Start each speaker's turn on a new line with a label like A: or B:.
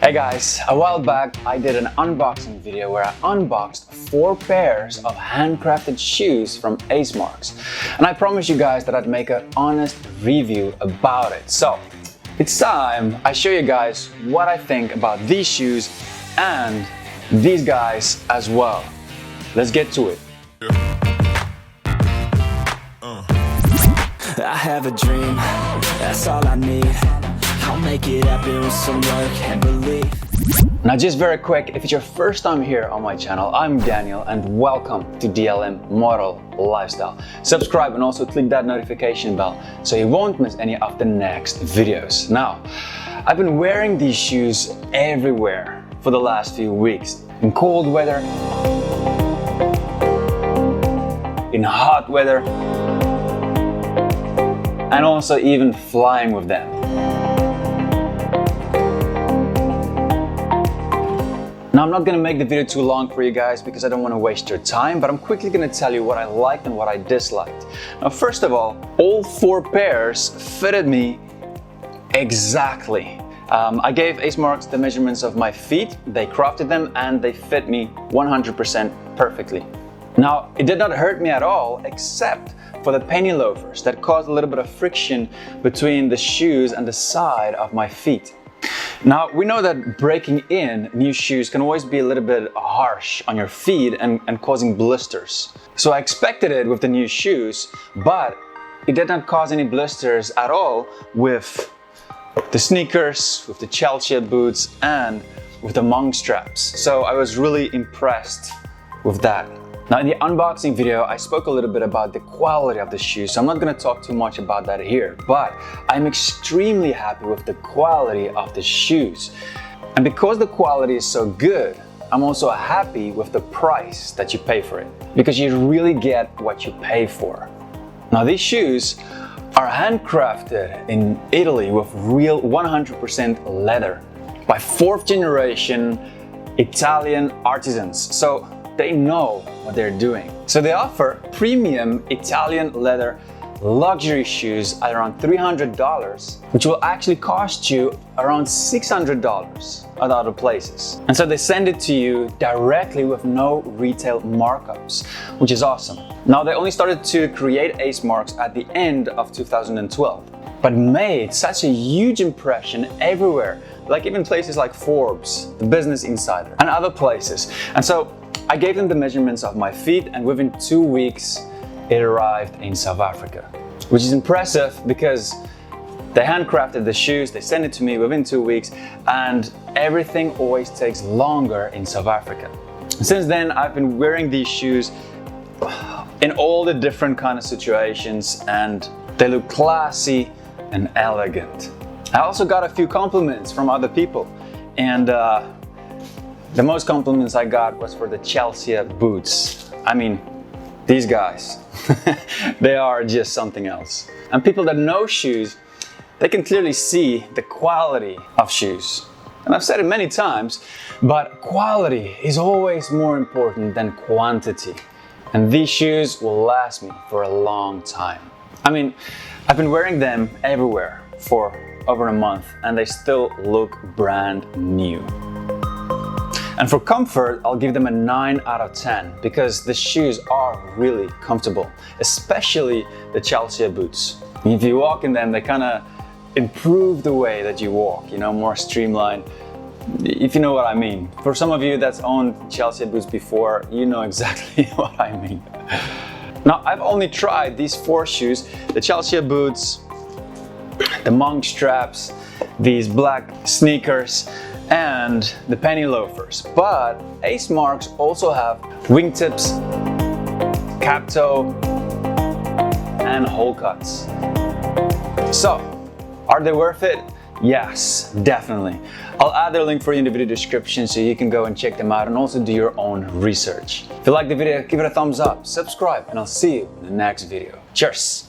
A: Hey guys, a while back I did an unboxing video where I unboxed 4 pairs of handcrafted shoes from Ace Marks, and I promised you guys that I'd make an honest review about it. So it's time I show you guys what I think about these shoes and these guys as well. Let's get to it.
B: I have a dream, that's all I need. I'll make it happen with some work and belief.
A: Now just very quick, if it's your first time here on my channel, I'm Daniel and welcome to DLM Model Lifestyle. Subscribe and also click that notification bell so you won't miss any of the next videos. Now, I've been wearing these shoes everywhere for the last few weeks. In cold weather, in hot weather, and also even flying with them. Now I'm not going to make the video too long for you guys because I don't want to waste your time, but I'm quickly going to tell you what I liked and what I disliked. Now first of all 4 pairs fitted me exactly. I gave Ace Marks the measurements of my feet, they crafted them and they fit me 100% perfectly. Now it did not hurt me at all except for the penny loafers that caused a little bit of friction between the shoes and the side of my feet. Now, we know that breaking in new shoes can always be a little bit harsh on your feet and causing blisters. So I expected it with the new shoes, but it did not cause any blisters at all with the sneakers, with the Chelsea boots, and with the Monkstraps. So I was really impressed with that. Now in the unboxing video, I spoke a little bit about the quality of the shoes, so I'm not going to talk too much about that here, but I'm extremely happy with the quality of the shoes. And because the quality is so good, I'm also happy with the price that you pay for it, because you really get what you pay for. Now these shoes are handcrafted in Italy with real 100% leather by 4th generation Italian artisans. So they know what they're doing. So they offer premium Italian leather luxury shoes at around $300, which will actually cost you around $600 at other places. And so they send it to you directly with no retail markups, which is awesome. Now they only started to create Ace Marks at the end of 2012, but made such a huge impression everywhere, like even places like Forbes, the Business Insider, and other places. And so I gave them the measurements of my feet and within 2 weeks it arrived in South Africa, which is impressive because they handcrafted the shoes, they sent it to me within 2 weeks, and everything always takes longer in South Africa. Since then I've been wearing these shoes in all the different kind of situations and they look classy and elegant. I also got a few compliments from other people, and the most compliments I got was for the Chelsea boots. I mean, these guys, they are just something else. And people that know shoes, they can clearly see the quality of shoes. And I've said it many times, but quality is always more important than quantity. And these shoes will last me for a long time. I mean, I've been wearing them everywhere for over a month and they still look brand new. And for comfort, I'll give them a 9 out of 10 because the shoes are really comfortable, especially the Chelsea boots. If you walk in them, they kind of improve the way that you walk, you know, more streamlined, if you know what I mean. For some of you that's owned Chelsea boots before, you know exactly what I mean. Now, I've only tried these 4 shoes, the Chelsea boots, the Monkstraps, these black sneakers, and the penny loafers, but Ace Marks also have wingtips, cap toe, and hole cuts. So, are they worth it? Yes, definitely. I'll add their link for you in the video description so you can go and check them out and also do your own research. If you like the video, give it a thumbs up, subscribe, and I'll see you in the next video. Cheers!